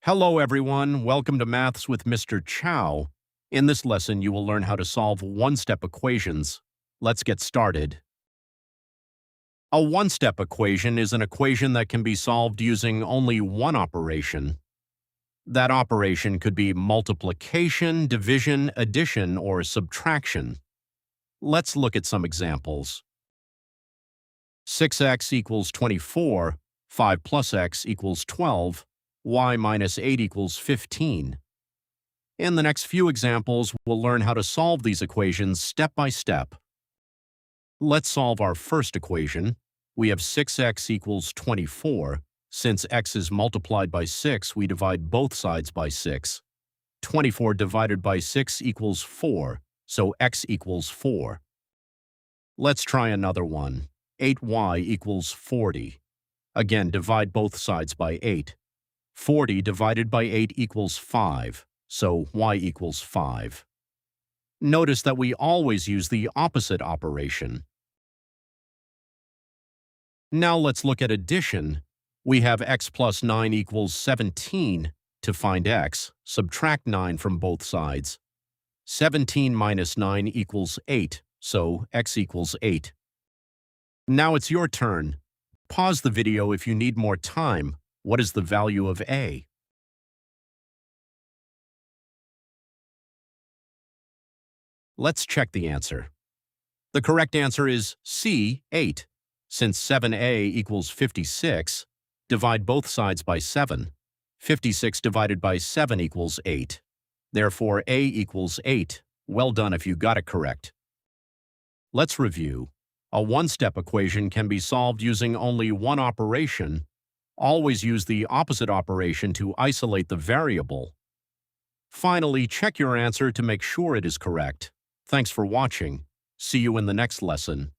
Hello, everyone. Welcome to Maths with Mr. Chow. In this lesson, you will learn how to solve one-step equations. Let's get started. A one-step equation is an equation that can be solved using only one operation. That operation could be multiplication, division, addition, or subtraction. Let's look at some examples. 6x equals 24, 5 plus x equals 12, y minus 8 equals 15. In the next few examples, we'll learn how to solve these equations step by step. Let's solve our first equation. We have 6x equals 24. Since x is multiplied by 6, we divide both sides by 6. 24 divided by 6 equals 4, so x equals 4. Let's try another one. 8y equals 40. Again, divide both sides by 8. 40 divided by 8 equals 5, so y equals 5. Notice that we always use the opposite operation. Now let's look at addition. We have x plus 9 equals 17. To find x, subtract 9 from both sides. 17 minus 9 equals 8, so x equals 8. Now it's your turn. Pause the video if you need more time. What is the value of a? Let's check the answer. The correct answer is C, 8. Since 7a equals 56, divide both sides by 7. 56 divided by 7 equals 8. Therefore, a equals 8. Well done if you got it correct. Let's review. A one-step equation can be solved using only one operation. Always use the opposite operation to isolate the variable. Finally, check your answer to make sure it is correct. Thanks for watching. See you in the next lesson.